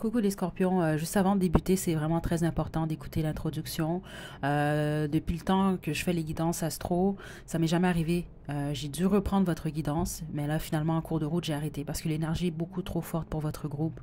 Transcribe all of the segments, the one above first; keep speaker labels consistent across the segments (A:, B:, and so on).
A: Coucou les scorpions, juste avant de débuter, c'est vraiment très important d'écouter l'introduction. Depuis le temps que je fais les guidances astro, ça m'est jamais arrivé. J'ai dû reprendre votre guidance, mais là finalement en cours de route j'ai arrêté parce que l'énergie est beaucoup trop forte pour votre groupe.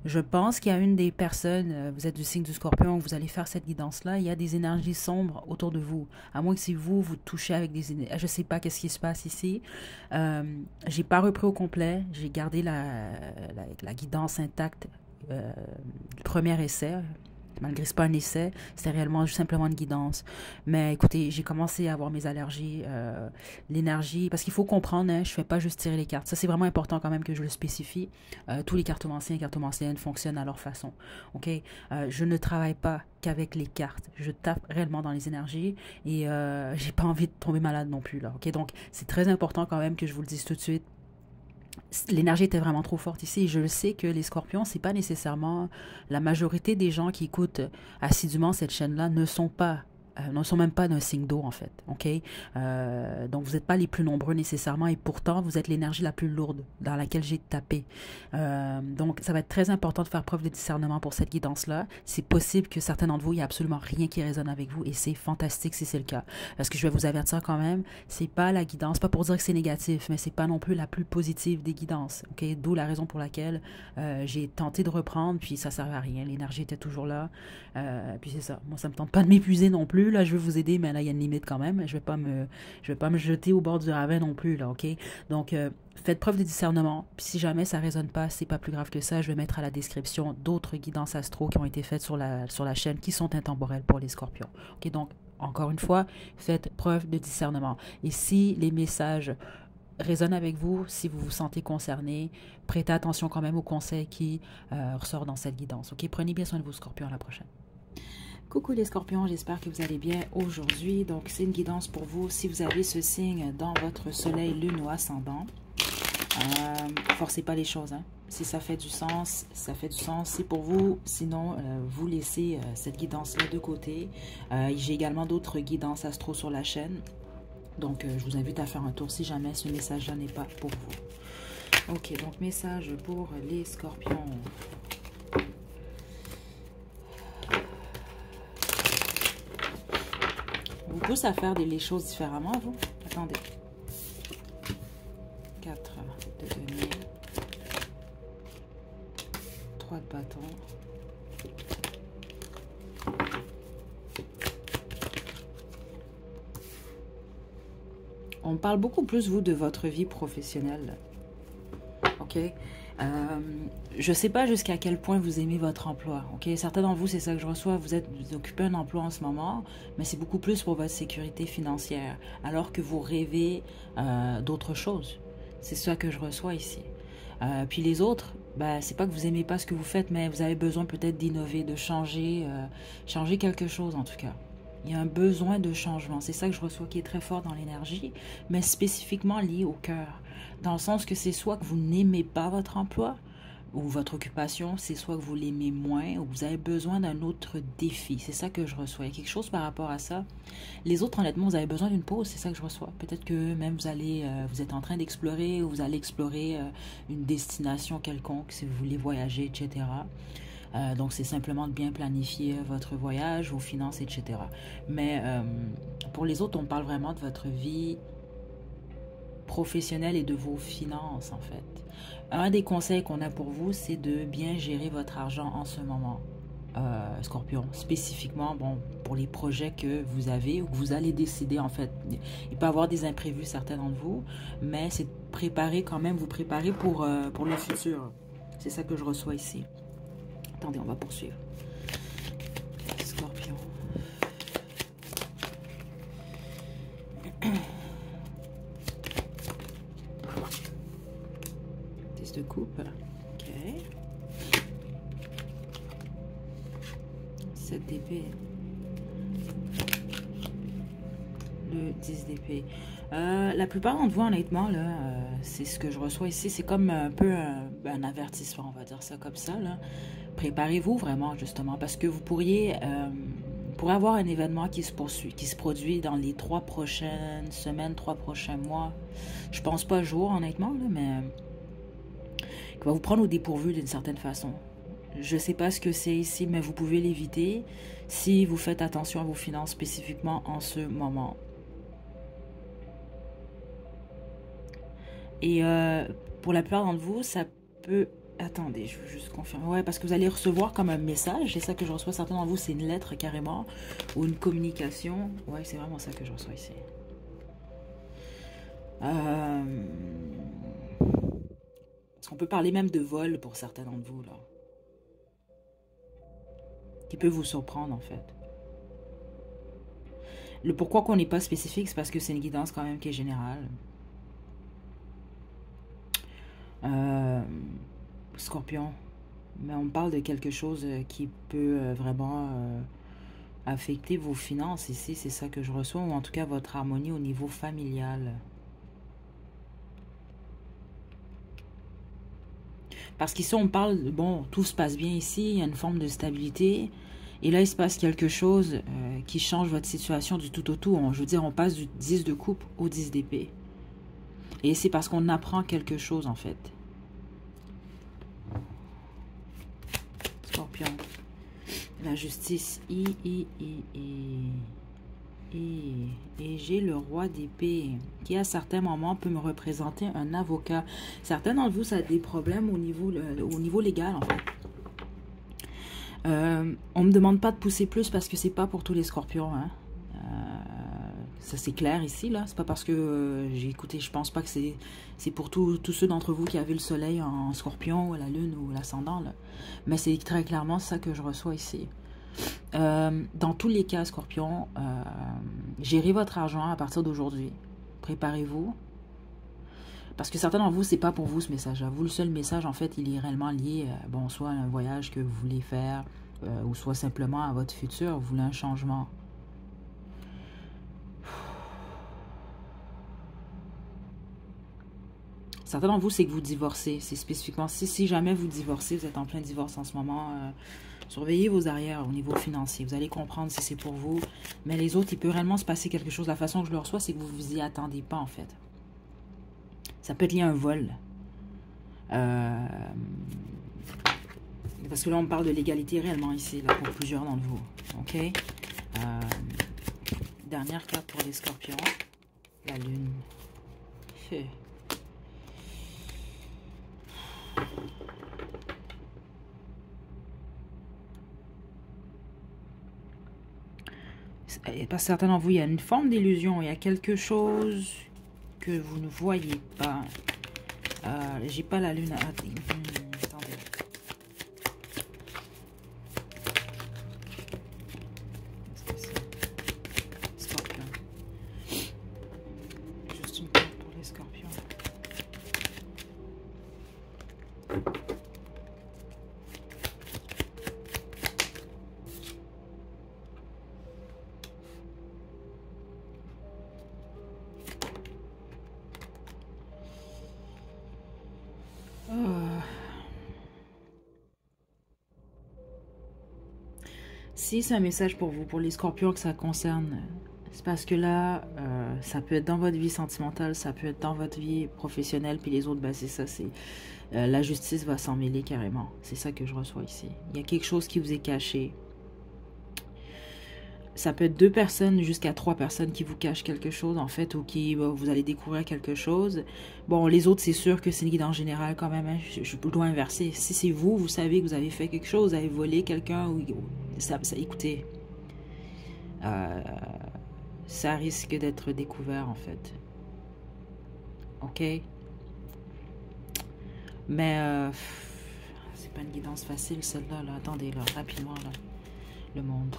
A: Je pense qu'il y a une des personnes, vous êtes du signe du scorpion, vous allez faire cette guidance-là, il y a des énergies sombres autour de vous. À moins que si vous touchez avec des énergies, je sais pas qu'est-ce qui se passe ici. J'ai pas repris au complet, j'ai gardé la guidance intacte du premier essai, malgré ce pas un essai, c'était réellement juste simplement une guidance. Mais écoutez, j'ai commencé à avoir mes allergies, l'énergie, parce qu'il faut comprendre, hein, je fais pas juste tirer les cartes. Ça, c'est vraiment important quand même que je le spécifie. Tous les cartomanciens et cartomanciennes fonctionnent à leur façon. Ok, je ne travaille pas qu'avec les cartes. Je tape réellement dans les énergies et j'ai pas envie de tomber malade non plus là. Ok, donc c'est très important quand même que je vous le dise tout de suite. L'énergie était vraiment trop forte ici et je le sais que les scorpions, c'est pas nécessairement la majorité des gens qui écoutent assidûment cette chaîne-là ne sont même pas d'un signe d'eau en fait, ok? Donc vous n'êtes pas les plus nombreux nécessairement et pourtant vous êtes l'énergie la plus lourde dans laquelle j'ai tapé. Donc ça va être très important de faire preuve de discernement pour cette guidance-là. C'est possible que certains d'entre vous, il n'y a absolument rien qui résonne avec vous et c'est fantastique si c'est le cas. Parce que je vais vous avertir quand même, c'est pas la guidance, pas pour dire que c'est négatif, mais c'est pas non plus la plus positive des guidances, ok? D'où la raison pour laquelle j'ai tenté de reprendre puis ça servait à rien. L'énergie était toujours là. Puis c'est ça. Moi, ça me tente pas de m'épuiser non plus. Là, je veux vous aider, mais là, il y a une limite quand même. Je vais pas me jeter au bord du ravin non plus, là, ok? Donc, faites preuve de discernement. Puis si jamais ça résonne pas, c'est pas plus grave que ça. Je vais mettre à la description d'autres guidances astro qui ont été faites sur la chaîne qui sont intemporelles pour les scorpions. Ok? Donc, encore une fois, faites preuve de discernement. Et si les messages résonnent avec vous, si vous vous sentez concerné, prêtez attention quand même aux conseils qui ressortent dans cette guidance. Ok? Prenez bien soin de vous, scorpions, à la prochaine. Coucou les scorpions, j'espère que vous allez bien aujourd'hui. Donc, c'est une guidance pour vous si vous avez ce signe dans votre soleil, lune ou ascendant. Forcez pas les choses, hein. Si ça fait du sens, ça fait du sens. C'est pour vous. Sinon, vous laissez cette guidance-là de côté. J'ai également d'autres guidances astro sur la chaîne. Donc, je vous invite à faire un tour si jamais ce message-là n'est pas pour vous. Ok, donc message pour les scorpions. Vous poussez à faire les choses différemment, vous? Attendez. 4 de denier. 3 de bâton. On parle beaucoup plus, vous, de votre vie professionnelle. Ok? Je ne sais pas jusqu'à quel point vous aimez votre emploi. Ok? Certains d'entre vous, c'est ça que je reçois. Vous occupez un emploi en ce moment, mais c'est beaucoup plus pour votre sécurité financière, alors que vous rêvez d'autre chose. C'est ça que je reçois ici. Puis les autres, bah, c'est pas que vous aimez pas ce que vous faites, mais vous avez besoin peut-être d'innover, de changer, changer quelque chose en tout cas. Il y a un besoin de changement. C'est ça que je reçois qui est très fort dans l'énergie, mais spécifiquement lié au cœur. Dans le sens que c'est soit que vous n'aimez pas votre emploi ou votre occupation, c'est soit que vous l'aimez moins ou vous avez besoin d'un autre défi. C'est ça que je reçois. Il y a quelque chose par rapport à ça. Les autres, honnêtement, vous avez besoin d'une pause. C'est ça que je reçois. Peut-être que même vous êtes en train d'explorer ou vous allez explorer une destination quelconque si vous voulez voyager, etc. Donc, c'est simplement de bien planifier votre voyage, vos finances, etc. Mais pour les autres, on parle vraiment de votre vie professionnelle et de vos finances, en fait. Un des conseils qu'on a pour vous, c'est de bien gérer votre argent en ce moment, Scorpion. Spécifiquement, bon, pour les projets que vous avez ou que vous allez décider, en fait. Il peut y avoir des imprévus, certains d'entre vous, mais c'est de préparer quand même, vous préparer pour le futur. C'est ça que je reçois ici. Attendez, on va poursuivre. Scorpion. De coupe. Ok. 7 d'épée. Le 10 d'épée. La plupart d'entre vous, honnêtement, là, c'est ce que je reçois ici. C'est comme un peu un avertissement, on va dire ça comme ça. Là. Préparez-vous vraiment, justement, parce que vous pourriez avoir un événement qui se produit dans les 3 prochaines semaines, 3 prochains mois. Je pense pas jour, honnêtement, là, mais qui va vous prendre au dépourvu d'une certaine façon. Je ne sais pas ce que c'est ici, mais vous pouvez l'éviter si vous faites attention à vos finances spécifiquement en ce moment. Et pour la plupart d'entre vous, ça peut... Attendez, je veux juste confirmer. Ouais, parce que vous allez recevoir comme un message. C'est ça que je reçois. Certains d'entre vous, c'est une lettre carrément. Ou une communication. Ouais, c'est vraiment ça que je reçois ici. Parce qu'on peut parler même de vol pour certains d'entre vous, là. Qui peut vous surprendre, en fait. Le pourquoi qu'on n'est pas spécifique, c'est parce que c'est une guidance quand même qui est générale. Scorpion. Mais on parle de quelque chose qui peut vraiment affecter vos finances ici. C'est ça que je reçois. Ou en tout cas, votre harmonie au niveau familial. Parce qu'ici, on parle, bon, tout se passe bien ici. Il y a une forme de stabilité. Et là, il se passe quelque chose qui change votre situation du tout au tout. Je veux dire, on passe du 10 de coupe au 10 d'épée. Et c'est parce qu'on apprend quelque chose, en fait. Scorpion. La justice. Et j'ai le roi d'épée qui, à certains moments, peut me représenter un avocat. Certains d'entre vous, ça a des problèmes au niveau légal, en fait. On me demande pas de pousser plus parce que c'est pas pour tous les scorpions, hein. Ça c'est clair ici, là. C'est pas parce que j'ai écouté, je pense pas que c'est pour tous ceux d'entre vous qui avaient le soleil en scorpion ou la lune ou l'ascendant, là. Mais c'est très clairement ça que je reçois ici. Dans tous les cas, scorpion, gérez votre argent à partir d'aujourd'hui. Préparez-vous. Parce que certains d'entre vous, c'est pas pour vous ce message-là. Vous, le seul message, en fait, il est réellement lié, bon, soit à un voyage que vous voulez faire, ou soit simplement à votre futur, vous voulez un changement. Certains d'entre vous, c'est que vous divorcez. C'est spécifiquement, si jamais vous divorcez, vous êtes en plein divorce en ce moment, surveillez vos arrières au niveau financier. Vous allez comprendre si c'est pour vous. Mais les autres, il peut réellement se passer quelque chose. La façon que je le reçois, c'est que vous vous y attendez pas, en fait. Ça peut être lié à un vol. Parce que là, on parle de l'égalité réellement ici, là, pour plusieurs d'entre vous. OK? Dernière carte pour les scorpions. La lune. Et pas certains d'entre vous, il y a une forme d'illusion. Il y a quelque chose que vous ne voyez pas. J'ai pas la lune. Attendez. Scorpion. Juste une carte pour les scorpions. Si c'est un message pour vous, pour les scorpions que ça concerne, c'est parce que là, ça peut être dans votre vie sentimentale, ça peut être dans votre vie professionnelle, puis les autres, ben c'est ça, c'est la justice va s'en mêler carrément. C'est ça que je reçois ici. Il y a quelque chose qui vous est caché. Ça peut être 2 personnes jusqu'à 3 personnes qui vous cachent quelque chose, en fait, ou qui, vous allez découvrir quelque chose. Bon, les autres, c'est sûr que c'est une guidance générale quand même. Hein. Je dois inverser. Si c'est vous, vous savez que vous avez fait quelque chose, vous avez volé quelqu'un, ou écoutez, ça risque d'être découvert, en fait. OK? Mais, c'est pas une guidance facile, celle-là. Là. Attendez, là, rapidement, là. Le monde.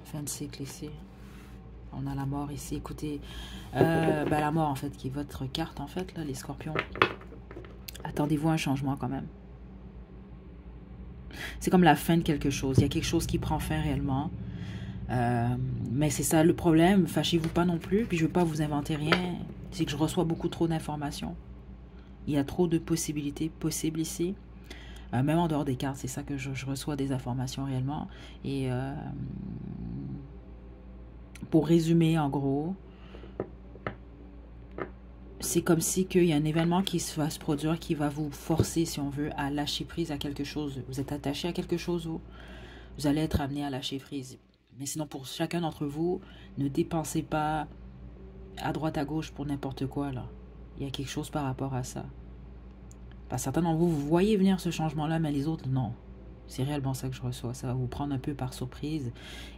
A: Fin de cycle ici. On a la mort ici. Écoutez, la mort en fait qui est votre carte en fait là, les scorpions. Attendez-vous à un changement quand même. C'est comme la fin de quelque chose. Il y a quelque chose qui prend fin réellement. Mais c'est ça le problème. Fâchez-vous pas non plus. Puis je veux pas vous inventer rien. C'est que je reçois beaucoup trop d'informations. Il y a trop de possibilités possibles ici. Même en dehors des cartes, c'est ça que je reçois des informations réellement. Et pour résumer, en gros, c'est comme si qu'il y a un événement qui va se produire qui va vous forcer, si on veut, à lâcher prise à quelque chose. Vous êtes attaché à quelque chose, vous allez être amené à lâcher prise. Mais sinon, pour chacun d'entre vous, ne dépensez pas à droite, à gauche pour n'importe quoi, là. Il y a quelque chose par rapport à ça. Parce que certains d'entre vous, vous voyez venir ce changement-là, mais les autres, non. C'est réellement ça que je reçois. Ça va vous prendre un peu par surprise.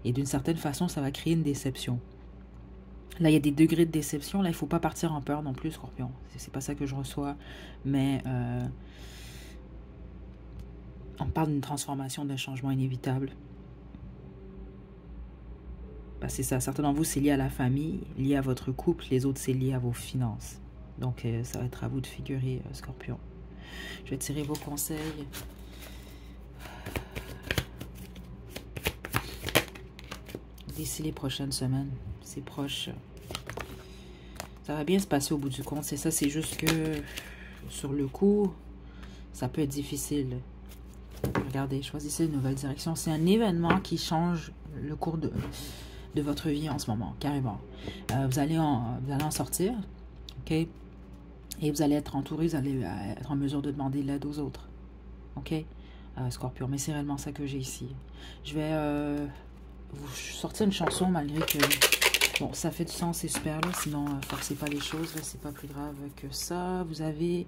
A: Et d'une certaine façon, ça va créer une déception. Là, il y a des degrés de déception. Là, il ne faut pas partir en peur non plus, Scorpion. C'est pas ça que je reçois. Mais on parle d'une transformation, d'un changement inévitable. Bah, c'est ça. Certains d'entre vous, c'est lié à la famille, lié à votre couple. Les autres, c'est lié à vos finances. Donc, ça va être à vous de figurer, Scorpion. Je vais tirer vos conseils. D'ici les prochaines semaines. C'est proche. Ça va bien se passer au bout du compte. C'est ça, c'est juste que sur le coup, ça peut être difficile. Regardez, choisissez une nouvelle direction. C'est un événement qui change le cours de votre vie en ce moment, carrément. Vous allez en sortir, ok? Et vous allez être entouré, vous allez être en mesure de demander de l'aide aux autres, ok? Scorpion, mais c'est réellement ça que j'ai ici. Je vais vous sortir une chanson malgré que... Bon, ça fait du sens, c'est super, là. Sinon, forcez pas les choses, là. C'est pas plus grave que ça. Vous avez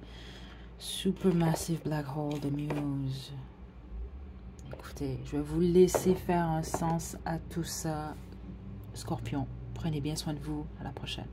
A: Supermassive Black Hole de Muse. Écoutez, je vais vous laisser faire un sens à tout ça. Scorpion, prenez bien soin de vous. À la prochaine.